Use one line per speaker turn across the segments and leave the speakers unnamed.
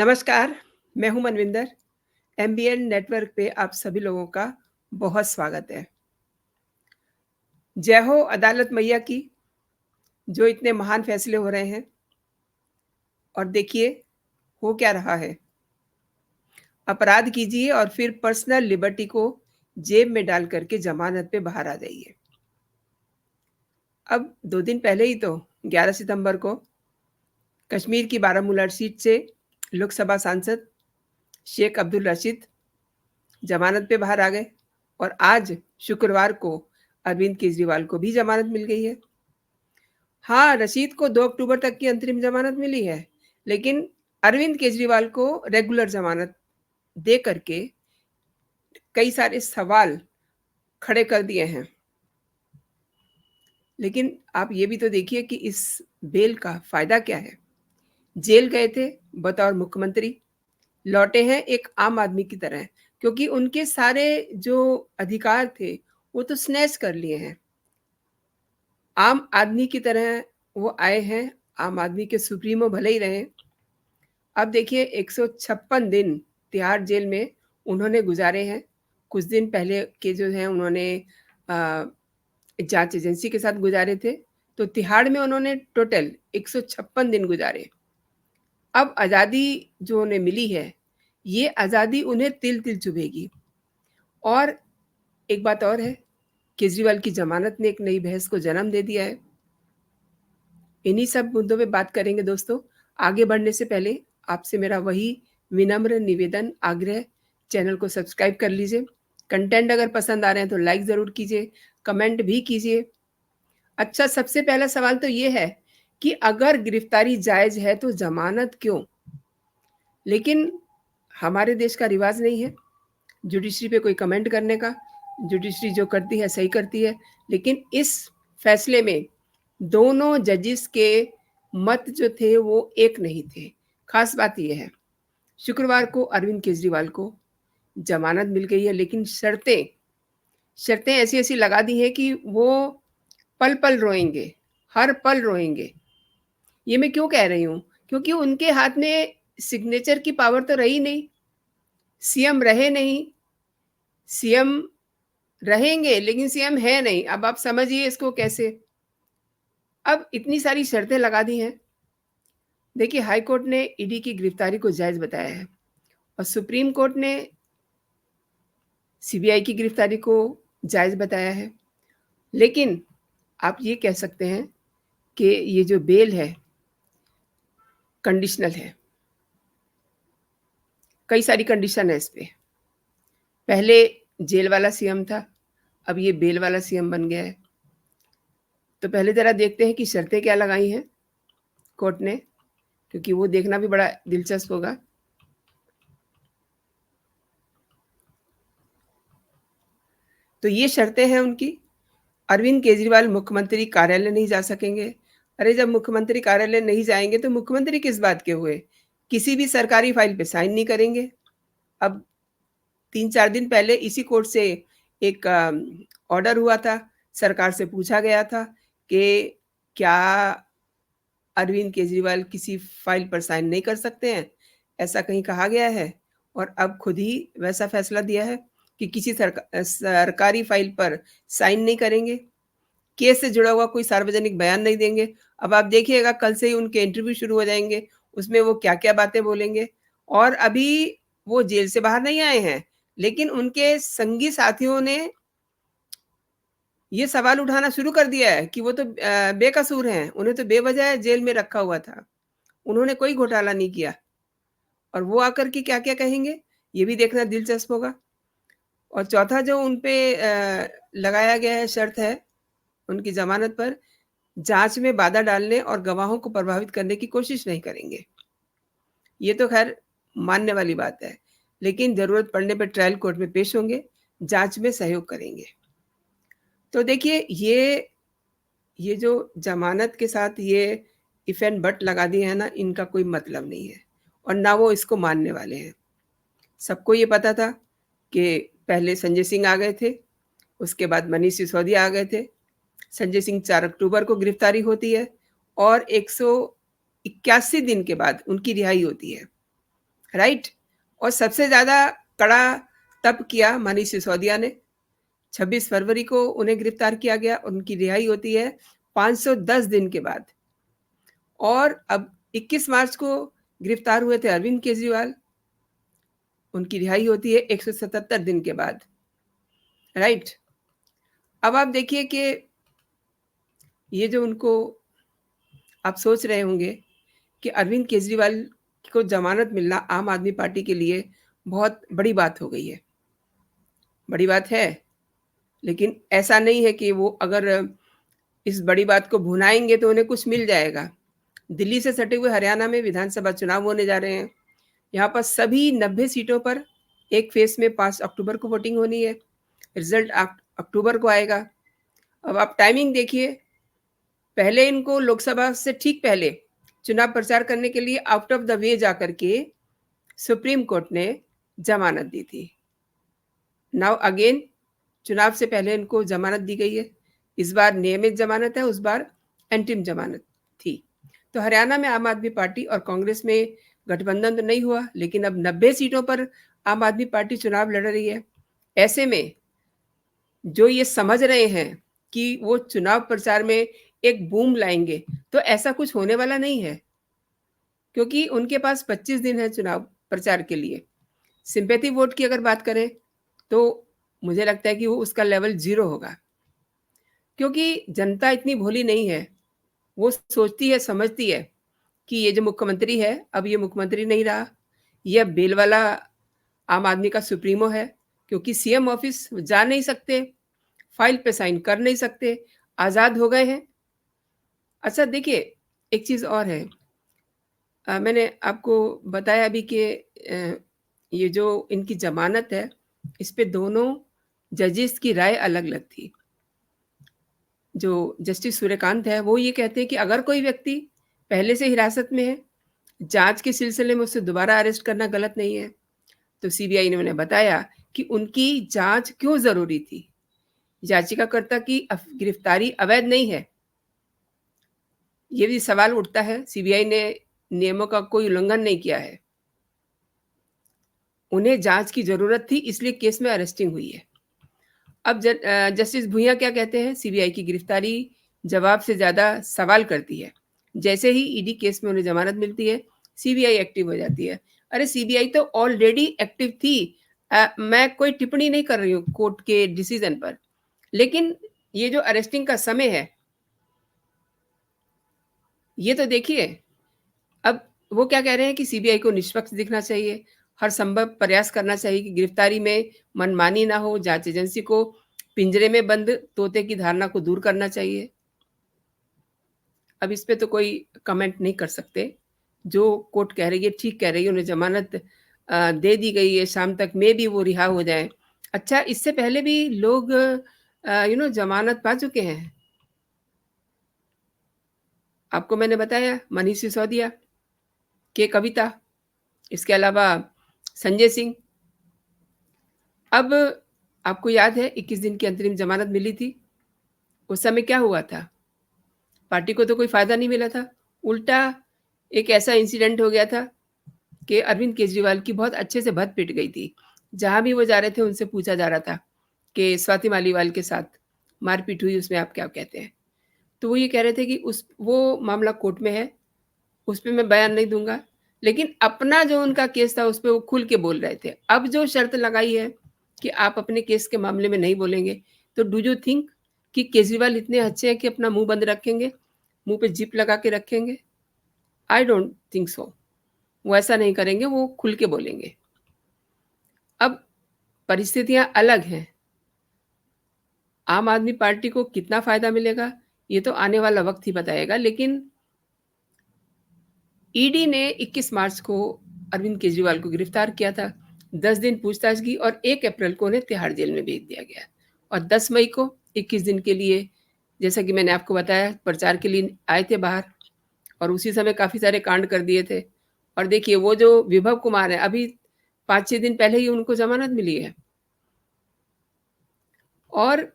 नमस्कार, मैं हूँ मनविंदर। एमबीएन नेटवर्क पे आप सभी लोगों का बहुत स्वागत है। जय हो अदालत मैया की, जो इतने महान फैसले हो रहे हैं। और देखिए, हो क्या रहा है। अपराध कीजिए और फिर पर्सनल लिबर्टी को जेब में डाल करके जमानत पे बाहर आ जाइए। अब 2 दिन पहले ही तो 11 सितंबर को कश्मीर की बारामूला सीट से लोकसभा सांसद शेख अब्दुल रशीद जमानत पे बाहर आ गए और आज शुक्रवार को अरविंद केजरीवाल को भी जमानत मिल गई है। हाँ, रशीद को 2 अक्टूबर तक की अंतरिम जमानत मिली है, लेकिन अरविंद केजरीवाल को रेगुलर जमानत दे करके कई सारे सवाल खड़े कर दिए हैं। लेकिन आप ये भी तो देखिए कि इस बेल का फ़ायदा क्या है? जेल गए थे बतौर मुख्यमंत्री, लौटे हैं एक आम आदमी की तरह, क्योंकि उनके सारे जो अधिकार थे, वो तो स्नैच कर लिए हैं। आम आदमी की तरह वो आए हैं, आम आदमी के सुप्रीमो भले ही रहे। अब देखिए 156 दिन तिहाड़ जेल में उन्होंने गुज़ारे हैं। कुछ दिन पहले के जो हैं उन्होंने अ, जाँच एजेंसी के साथ गुज़ारे थे, तो तिहाड़ में उन्होंने टोटल 156 दिन गुज़ारे। अब आज़ादी जो उन्हें मिली है, ये आज़ादी उन्हें तिल-तिल चुभेगी। और एक बात और है, केजरीवाल की ज़मानत ने एक नई बहस को जन्म दे दिया है। इन्हीं सब मुद्दों पे बात करेंगे दोस्तों। आगे बढ़ने से पहले आपसे मेरा वही विनम्र निवेदन, आग्रह, चैनल को सब्सक्राइब कर लीजिए। कंटेंट अगर पसंद आ रहे हैं तो लाइक ज़रूर कीजिए, कमेंट भी कीजिए। अच्छा, सबसे पहला सवाल तो ये है कि अगर गिरफ्तारी जायज़ है तो ज़मानत क्यों? लेकिन हमारे देश का रिवाज नहीं है जुडिशरी पे कोई कमेंट करने का। जुडिशरी जो करती है सही करती है, लेकिन इस फैसले में दोनों जजेस के मत जो थे वो एक नहीं थे। खास बात ये है, शुक्रवार को अरविंद केजरीवाल को जमानत मिल गई है, लेकिन शर्तें शर्तें ऐसी-ऐसी लगा दी हैं कि वो पल-पल रोएँगे, हर पल रोएँगे। ये मैं क्यों कह रही हूँ? क्योंकि उनके हाथ में सिग्नेचर की पावर तो रही नहीं, सीएम रहे नहीं, सीएम रहेंगे लेकिन सीएम है नहीं। अब आप समझिए इसको कैसे। अब इतनी सारी शर्तें लगा दी हैं। देखिए, हाई कोर्ट ने ईडी की गिरफ्तारी को जायज़ बताया है और सुप्रीम कोर्ट ने सीबीआई की गिरफ्तारी को जायज़ बताया है। लेकिन आप ये कह सकते हैं कि ये जो बेल है, कंडीशनल है। कई सारी कंडीशन है इस पे। पहले जेल वाला सीएम था, अब ये बेल वाला सीएम बन गया है। तो पहले ज़रा देखते हैं कि शर्तें क्या लगाई हैं कोर्ट ने, क्योंकि वो देखना भी बड़ा दिलचस्प होगा। तो ये शर्तें हैं उनकी। अरविंद केजरीवाल मुख्यमंत्री कार्यालय नहीं जा सकेंगे। अरे, जब मुख्यमंत्री कार्यालय नहीं जाएँगे तो मुख्यमंत्री किस बात के हुए? किसी भी सरकारी फ़ाइल पे साइन नहीं करेंगे। अब 3-4 दिन पहले इसी कोर्ट से एक ऑर्डर हुआ था, सरकार से पूछा गया था कि क्या अरविंद केजरीवाल किसी फ़ाइल पर साइन नहीं कर सकते हैं? ऐसा कहीं कहा गया है? और अब खुद ही वैसा फ़ैसला दिया है कि किसी सरकारी फ़ाइल पर साइन नहीं करेंगे। केस से जुड़ा हुआ कोई सार्वजनिक बयान नहीं देंगे। अब आप देखिएगा कल से ही उनके इंटरव्यू शुरू हो जाएँगे, उसमें वो क्या-क्या बातें बोलेंगे। और अभी वो जेल से बाहर नहीं आए हैं, लेकिन उनके संगी साथियों ने ये सवाल उठाना शुरू कर दिया है कि वो तो बेकसूर हैं, उन्हें तो बेवजह जेल में रखा हुआ था। उन्होंने कोई घोटाला नहीं किया और वो आकर के क्या-क्या कहेंगे, ये भी देखना दिलचस्प होगा। और चौथा जो उन पे लगाया गया है शर्त है, उनकी ज़मानत पर जाँच में बाधा डालने और गवाहों को प्रभावित करने की कोशिश नहीं करेंगे। ये तो ख़ैर मानने वाली बात है, लेकिन ज़रूरत पड़ने पे ट्रायल कोर्ट में पेश होंगे, जाँच में सहयोग करेंगे। तो देखिए, ये जो ज़मानत के साथ ये इफ एंड बट लगा दिए हैं ना, इनका कोई मतलब नहीं है और ना वो इसको मानने वाले हैं। सबको ये पता था कि पहले संजय सिंह आ गए थे, उसके बाद मनीष सिसोदिया आ गए थे। संजय सिंह 4 अक्टूबर को गिरफ्तारी होती है और 181 दिन के बाद उनकी रिहाई होती है। राइट? और सबसे ज़्यादा कड़ा तब किया मनीष सिसोदिया ने। 26 फरवरी को उन्हें गिरफ्तार किया गया और उनकी रिहाई होती है 510 दिन के बाद। और अब 21 मार्च को गिरफ्तार हुए थे अरविंद केजरीवाल, उनकी रिहाई होती है 177 दिन के बाद, राइट? अब आप देखिए कि ये जो उनको आप सोच रहे होंगे कि अरविंद केजरीवाल को ज़मानत मिलना आम आदमी पार्टी के लिए बहुत बड़ी बात हो गई है। बड़ी बात है, लेकिन ऐसा नहीं है कि वो अगर इस बड़ी बात को भुनाएँगे तो उन्हें कुछ मिल जाएगा। दिल्ली से सटे हुए हरियाणा में विधानसभा चुनाव होने जा रहे हैं। यहाँ पर सभी 90 सीटों पर एक फ़ेज़ में 5 अक्टूबर को वोटिंग होनी है। रिज़ल्ट अक्टूबर को आएगा। अब आप टाइमिंग देखिए, पहले इनको लोकसभा से ठीक पहले चुनाव प्रचार करने के लिए आउट ऑफ द वे जाकर के सुप्रीम कोर्ट ने ज़मानत दी थी। नाउ अगेन चुनाव से पहले इनको ज़मानत दी गई है। इस बार नियमित ज़मानत है, उस बार अंतरिम ज़मानत थी। तो हरियाणा में आम आदमी पार्टी और कांग्रेस में गठबंधन तो नहीं हुआ, लेकिन अब 90 सीटों पर आम आदमी पार्टी चुनाव लड़ रही है। ऐसे में जो ये समझ रहे हैं कि वो चुनाव प्रचार में एक बूम लाएँगे, तो ऐसा कुछ होने वाला नहीं है, क्योंकि उनके पास 25 दिन है चुनाव प्रचार के लिए। सिम्पैथी वोट की अगर बात करें, तो मुझे लगता है कि वो उसका लेवल 0 होगा, क्योंकि जनता इतनी भोली नहीं है। वो सोचती है, समझती है कि ये जो मुख्यमंत्री है, अब ये मुख्यमंत्री नहीं रहा, ये अब बेल वाला आम आदमी का सुप्रीमो है, क्योंकि सीएम ऑफ़िस जा नहीं सकते, फाइल पे साइन कर नहीं सकते, आज़ाद हो गए हैं। अच्छा देखिए, एक चीज़ और है, मैंने आपको बताया अभी कि ये जो इनकी ज़मानत है, इस पे दोनों जजेस की राय अलग-अलग थी। जो जस्टिस सूर्यकांत है, वो ये कहते हैं कि अगर कोई व्यक्ति पहले से हिरासत में है, जाँच के सिलसिले में उसे दोबारा अरेस्ट करना गलत नहीं है। तो सीबीआई ने उन्हें बताया कि उनकी जाँच क्यों ज़रूरी थी। याचिकाकर्ता की गिरफ्तारी अवैध नहीं है। ये भी सवाल उठता है, सीबीआई ने नियमों का कोई उल्लंघन नहीं किया है। उन्हें जाँच की ज़रूरत थी, इसलिए केस में अरेस्टिंग हुई है। अब जस्टिस भुइयाँ क्या कहते हैं, सीबीआई की गिरफ्तारी जवाब से ज़्यादा सवाल करती है। जैसे ही ईडी केस में उन्हें ज़मानत मिलती है, सीबीआई एक्टिव हो जाती है। अरे सीबीआई तो ऑलरेडी एक्टिव थी। मैं कोई टिप्पणी नहीं कर रही हूँ कोर्ट के डिसीज़न पर, लेकिन ये जो अरेस्टिंग का समय है, ये तो देखिए। अब वो क्या कह रहे हैं कि सीबीआई को निष्पक्ष दिखना चाहिए, हर संभव प्रयास करना चाहिए कि गिरफ्तारी में मनमानी ना हो, जाँच एजेंसी को पिंजरे में बंद तोते की धारणा को दूर करना चाहिए। अब इस पे तो कोई कमेंट नहीं कर सकते। जो कोर्ट कह रही है, ठीक कह रही है, उन्हें ज़मानत दे दी गई है, शाम तक मेबी वो रिहा हो जाएँ। अच्छा, इससे पहले भी लोग ज़मानत पा चुके हैं। आपको मैंने बताया मनीष सिसोदिया, के कविता, इसके अलावा संजय सिंह। अब आपको याद है 21 दिन की अंतरिम ज़मानत मिली थी, उस समय क्या हुआ था? पार्टी को तो कोई फ़ायदा नहीं मिला था, उल्टा एक ऐसा इंसिडेंट हो गया था कि अरविंद केजरीवाल की बहुत अच्छे से भद्द पिट गई थी। जहाँ भी वो जा रहे थे उनसे पूछा जा रहा था कि स्वाति मालीवाल के साथ मारपीट हुई, उसमें आप क्या कहते हैं? तो वो ये कह रहे थे कि उस वो मामला कोर्ट में है, उस पे मैं बयान नहीं दूँगा, लेकिन अपना जो उनका केस था उस पे वो खुल के बोल रहे थे। अब जो शर्त लगाई है कि आप अपने केस के मामले में नहीं बोलेंगे, तो डू यू थिंक कि केजरीवाल इतने अच्छे हैं कि अपना मुँह बंद रखेंगे? मुँह पे जिप लगा के रखेंगे? I don't think so. वो ऐसा नहीं करेंगे, वो खुल के बोलेंगे। अब परिस्थितियाँ अलग हैं। आम आदमी पार्टी को कितना फ़ायदा मिलेगा, ये तो आने वाला वक़्त ही बताएगा, लेकिन ईडी ने 21 मार्च को अरविंद केजरीवाल को गिरफ्तार किया था। 10 दिन पूछताछ की और 1 अप्रैल को उन्हें तिहाड़ जेल में भेज दिया गया और 10 मई को 21 दिन के लिए, जैसा कि मैंने आपको बताया, प्रचार के लिए आए थे बाहर और उसी समय काफ़ी सारे कांड कर दिए थे। और देखिए वो जो विभव कुमार हैं, अभी 5-6 दिन पहले ही उनको ज़मानत मिली है। और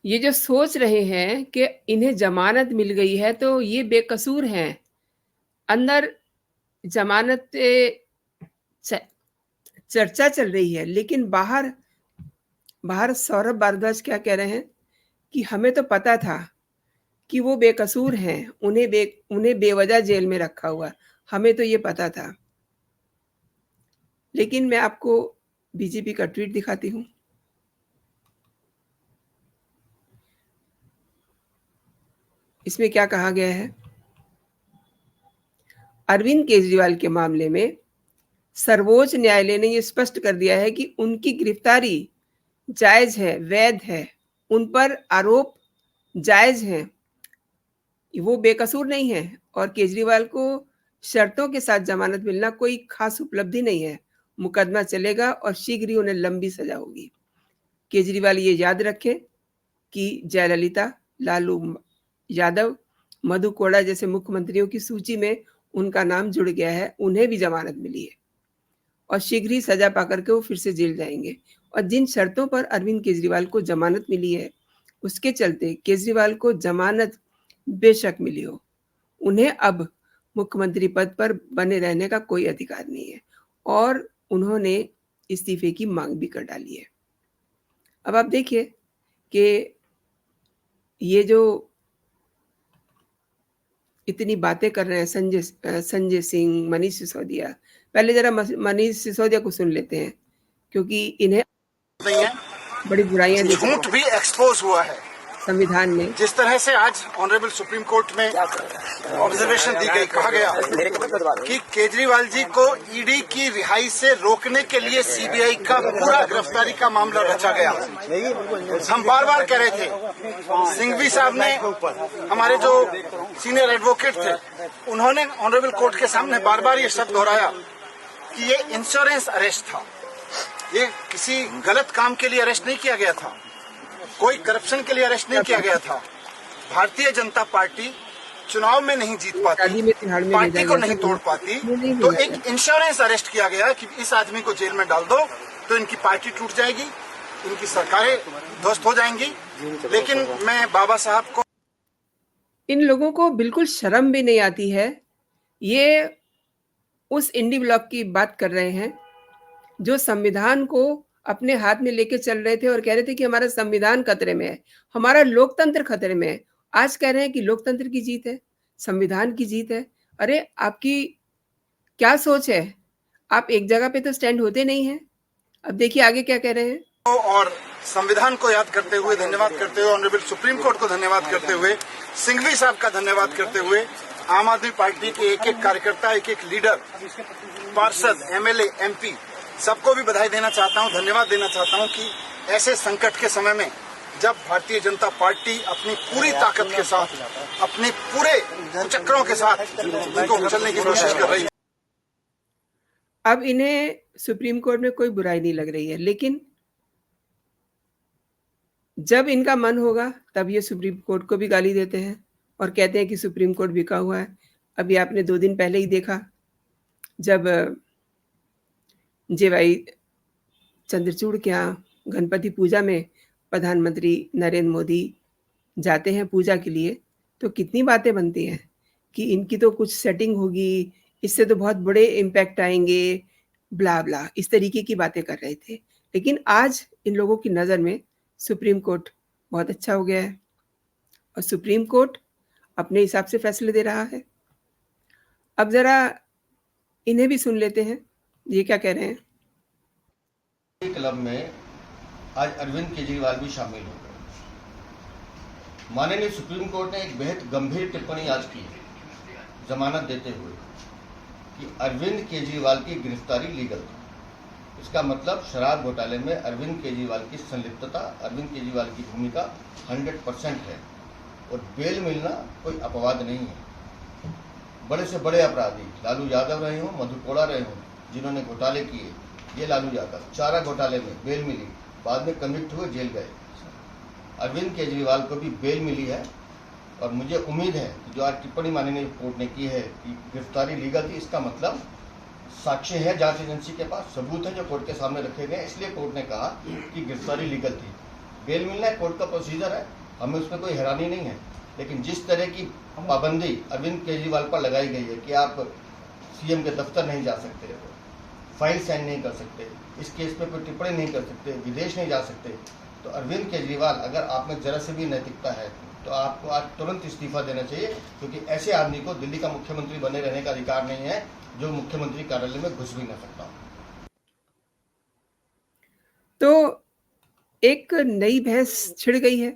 ये जो सोच रहे हैं कि इन्हें ज़मानत मिल गई है तो ये बेकसूर हैं, अंदर ज़मानत पे च चर्चा चल रही है, लेकिन बाहर बाहर सौरभ भारद्वाज क्या कह रहे हैं कि हमें तो पता था कि वो बेकसूर हैं, उन्हें बेवजह जेल में रखा हुआ, हमें तो ये पता था। लेकिन मैं आपको बीजेपी का ट्वीट दिखाती हूँ। इसमें क्या कहा गया है? अरविंद केजरीवाल के मामले में सर्वोच्च न्यायालय ने ये स्पष्ट कर दिया है कि उनकी गिरफ्तारी जायज़ है, वैध है, उन पर आरोप जायज़ हैं, वो बेकसूर नहीं है और केजरीवाल को शर्तों के साथ ज़मानत मिलना कोई ख़ास उपलब्धि नहीं है। मुकदमा चलेगा और शीघ्र ही उन्हें लंबी सज़ा होगी। केजरीवाल ये याद रखें कि जयललिता, लालू यादव, मधु कोड़ा जैसे मुख्यमंत्रियों की सूची में उनका नाम जुड़ गया है, उन्हें भी ज़मानत मिली है और शीघ्र ही सज़ा पाकर के वो फिर से जेल जाएँगे। और जिन शर्तों पर अरविंद केजरीवाल को ज़मानत मिली है, उसके चलते केजरीवाल को ज़मानत बेशक मिली हो, उन्हें अब मुख्यमंत्री पद पर बने रहने का कोई अधिकार नहीं है और उन्होंने इस्तीफे की माँग भी कर डाली है। अब आप देखिए कि ये जो इतनी बातें कर रहे हैं संजय सिंह, मनीष सिसोदिया, पहले ज़रा मनीष सिसोदिया को सुन लेते हैं क्योंकि इन्हें
नहीं है,
बड़ी बुराइयाँ दिख रही
झूठ भी एक्सपोज हुआ है।
संविधान में।
जिस तरह से आज ऑनरेबल सुप्रीम कोर्ट में ऑब्जर्वेशन दी गई, कहा गया कि केजरीवाल जी को ईडी की रिहाई से रोकने के लिए सीबीआई का पूरा गिरफ्तारी का मामला रचा गया। हम बार बार कह रहे थे, सिंघवी साहब ने, हमारे जो सीनियर एडवोकेट थे, उन्होंने ऑनरेबल कोर्ट के सामने बार बार ये शब्द दोहराया कि ये इंश्योरेंस अरेस्ट था, ये किसी गलत काम के लिए अरेस्ट नहीं किया गया था, कोई करप्शन के लिए अरेस्ट नहीं किया गया था। भारतीय जनता पार्टी चुनाव में नहीं जीत पाती, पार्टी को नहीं तोड़ पाती, तो एक इंश्योरेंस अरेस्ट किया गया कि इस आदमी को जेल में डाल दो तो इनकी पार्टी टूट जाएगी, इनकी सरकारें ध्वस्त हो जाएंगी। लेकिन मैं बाबा साहब को,
इन लोगों को बिल्कुल शर्म भी नहीं आती है। ये उस इंडी ब्लॉक की बात कर रहे हैं जो संविधान को अपने हाथ में लेके चल रहे थे और कह रहे थे कि हमारा संविधान खतरे में है, हमारा लोकतंत्र खतरे में है। आज कह रहे हैं कि लोकतंत्र की जीत है, संविधान की जीत है। अरे आपकी क्या सोच है? आप एक जगह पे तो स्टैंड होते नहीं हैं। अब देखिए आगे क्या कह रहे हैं।
और संविधान को याद करते हुए, धन्यवाद करते हुए, ऑनरेबल सुप्रीम कोर्ट को धन्यवाद करते हुए, सिंघवी साहब का धन्यवाद करते हुए, आम आदमी पार्टी के एक एक कार्यकर्ता, एक एक लीडर, पार्षद, एमएलए, एमपी, सबको भी बधाई देना चाहता हूं, धन्यवाद देना चाहता हूं कि ऐसे संकट के समय में जब भारतीय जनता पार्टी अपनी पूरी ताकत के साथ, अपने पूरे चक्रों के साथ उनको चलने की कोशिश कर रही है।
अब इन्हें सुप्रीम कोर्ट में कोई बुराई नहीं लग रही है, लेकिन जब इनका मन होगा तब ये सुप्रीम कोर्ट को भी गाली देते हैं और कहते हैं कि सुप्रीम कोर्ट बिका हुआ है। अभी आपने 2 दिन पहले ही देखा जब जेवाई चंद्रचूड़ के यहाँ गणपति पूजा में प्रधानमंत्री नरेंद्र मोदी जाते हैं पूजा के लिए, तो कितनी बातें बनती हैं कि इनकी तो कुछ सेटिंग होगी, इससे तो बहुत बड़े इम्पैक्ट आएंगे, ब्ला ब्ला, इस तरीके की बातें कर रहे थे। लेकिन आज इन लोगों की नज़र में सुप्रीम कोर्ट बहुत अच्छा हो गया है और सुप्रीम कोर्ट अपने हिसाब से फैसले दे रहा है। अब ज़रा इन्हें भी सुन लेते हैं, ये क्या कह रहे हैं।
क्लब में आज अरविंद केजरीवाल भी शामिल हो गए। माननीय सुप्रीम कोर्ट ने एक बेहद गंभीर टिप्पणी आज की है, जमानत देते हुए कि अरविंद केजरीवाल की गिरफ्तारी लीगल थी। इसका मतलब शराब घोटाले में अरविंद केजरीवाल की संलिप्तता, अरविंद केजरीवाल की भूमिका 100% है और बेल मिलना कोई अपवाद नहीं है। बड़े से बड़े अपराधी लालू यादव रहे हों, मधु कोड़ा रहे हों, जिन्होंने घोटाले किए, ये लालू यादव चारा घोटाले में बेल मिली, बाद में कन्विक्ट हुए, जेल गए। अरविंद केजरीवाल को भी बेल मिली है और मुझे उम्मीद है कि जो आज टिप्पणी माननीय कोर्ट ने की है कि गिरफ्तारी लीगल थी, इसका मतलब साक्ष्य है जांच एजेंसी के पास, सबूत है जो कोर्ट के सामने रखे गए, इसलिए कोर्ट ने कहा कि गिरफ्तारी लीगल थी। बेल मिलना है, कोर्ट का प्रोसीजर है, हमें उसमें कोई हैरानी नहीं है। लेकिन जिस तरह की पाबंदी अरविंद केजरीवाल पर लगाई गई है कि आप सीएम के दफ्तर नहीं जा सकते, फाइल साइन नहीं कर सकते, इस केस पे कोई टिप्पणी नहीं कर सकते, विदेश नहीं जा सकते। तो अरविंद केजरीवाल, अगर आप में जरा से भी नैतिकता है तो आपको आज तुरंत इस्तीफा देना चाहिए, क्योंकि ऐसे आदमी को दिल्ली का मुख्यमंत्री बने रहने का अधिकार नहीं है, जो मुख्यमंत्री कार्यालय में घुस भी न सकता।
तो एक नई बहस छिड़ गई है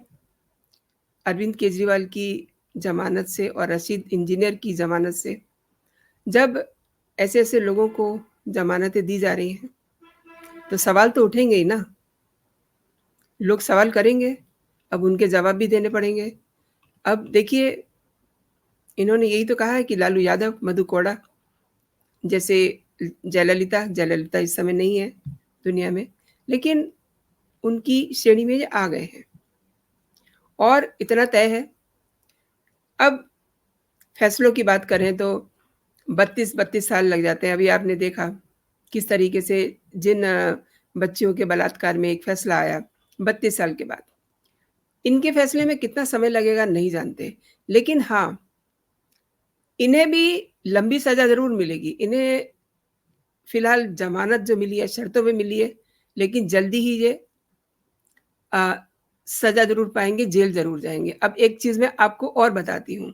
अरविंद केजरीवाल की जमानत से और रशीद इंजीनियर की जमानत से। जब ऐसे ऐसे लोगों को जमानतें दी जा रही हैं तो सवाल तो उठेंगे ही ना, लोग सवाल करेंगे, अब उनके जवाब भी देने पड़ेंगे। अब देखिए, इन्होंने यही तो कहा है कि लालू यादव, मधु कोड़ा जैसे जयललिता इस समय नहीं है दुनिया में, लेकिन उनकी श्रेणी में ये आ गए हैं और इतना तय है। अब फैसलों की बात करें तो 32 साल लग जाते हैं। अभी आपने देखा किस तरीके से जिन बच्चियों के बलात्कार में एक फैसला आया 32 साल के बाद। इनके फैसले में कितना समय लगेगा नहीं जानते, लेकिन हाँ, इन्हें भी लंबी सजा ज़रूर मिलेगी। इन्हें फिलहाल जमानत जो मिली है शर्तों में मिली है, लेकिन जल्दी ही ये सजा ज़रूर पाएंगे, जेल ज़रूर जाएंगे। अब एक चीज़ मैं आपको और बताती हूँ।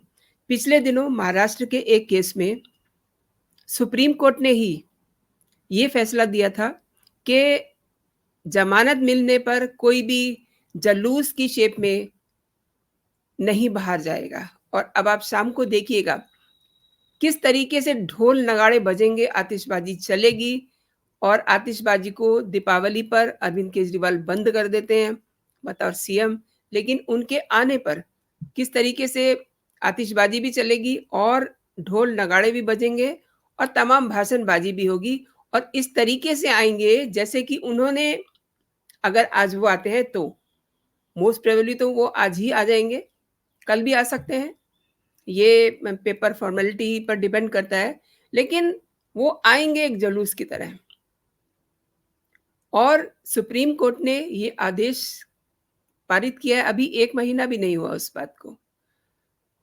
पिछले दिनों महाराष्ट्र के एक केस में सुप्रीम कोर्ट ने ही ये फैसला दिया था कि जमानत मिलने पर कोई भी जलूस की शेप में नहीं बाहर जाएगा। और अब आप शाम को देखिएगा किस तरीके से ढोल नगाड़े बजेंगे, आतिशबाजी चलेगी और आतिशबाजी को दीपावली पर अरविंद केजरीवाल बंद कर देते हैं बतौर सीएम, लेकिन उनके आने पर किस तरीके से आतिशबाजी भी चलेगी और ढोल नगाड़े भी बजेंगे और तमाम भाषणबाजी भी होगी। और इस तरीके से आएंगे जैसे कि उन्होंने, अगर आज वो आते हैं तो मोस्ट प्रोबेबली तो वो आज ही आ जाएंगे, कल भी आ सकते हैं, ये पेपर फॉर्मेलिटी पर डिपेंड करता है, लेकिन वो आएंगे एक जुलूस की तरह। और सुप्रीम कोर्ट ने ये आदेश पारित किया है, अभी 1 महीना भी नहीं हुआ उस बात को,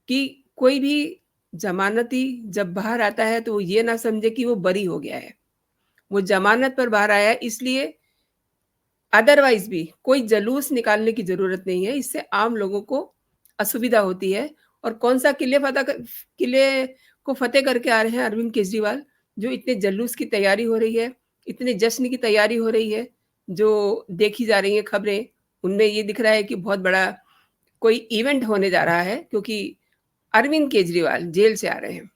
कि कोई भी जमानती जब बाहर आता है तो वो ये ना समझे कि वो बरी हो गया है। वो जमानत पर बाहर आया है, इसलिए अदरवाइज भी कोई जलूस निकालने की जरूरत नहीं है। इससे आम लोगों को असुविधा होती है। और कौन सा किले को फतेह करके आ रहे हैं अरविंद केजरीवाल, जो इतने जलूस की तैयारी हो रही है, इतने जश्न की तैयारी हो रही है, जो देखी जा रही है खबरें, उनमें ये दिख रहा है कि बहुत बड़ा कोई इवेंट होने जा रहा है, क्योंकि अरविंद केजरीवाल जेल से आ रहे हैं।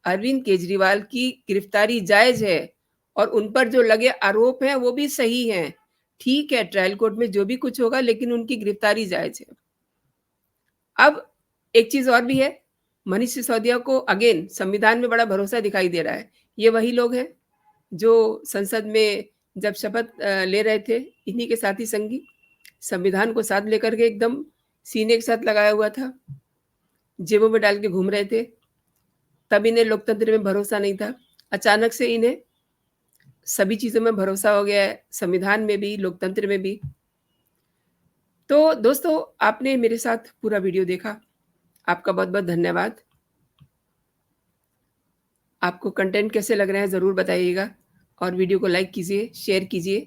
अरविंद केजरीवाल की गिरफ्तारी जायज है और उन पर जो लगे आरोप हैं वो भी सही हैं। ठीक है, ट्रायल कोर्ट में जो भी कुछ होगा, लेकिन उनकी गिरफ्तारी जायज है। अब एक चीज और भी है, मनीष सिसोदिया को अगेन संविधान में बड़ा भरोसा दिखाई दे रहा है। ये वही लोग हैं जो संसद में जब शपथ ले रहे थे, इन्हीं के साथी संगी संविधान को साथ लेकर के एकदम सीने के साथ लगाया हुआ था, जेबों में डाल के घूम रहे थे। तब इन्हें लोकतंत्र में भरोसा नहीं था, अचानक से इन्हें सभी चीजों में भरोसा हो गया है, संविधान में भी, लोकतंत्र में भी। तो दोस्तों, आपने मेरे साथ पूरा वीडियो देखा, आपका बहुत बहुत धन्यवाद। आपको कंटेंट कैसे लग रहा है ज़रूर बताइएगा और वीडियो को लाइक कीजिए, शेयर कीजिए।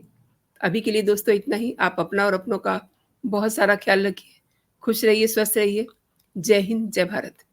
अभी के लिए दोस्तों इतना ही। आप अपना और अपनों का बहुत सारा ख्याल रखिए, खुश रहिए, स्वस्थ रहिए। जय हिंद, जय भारत।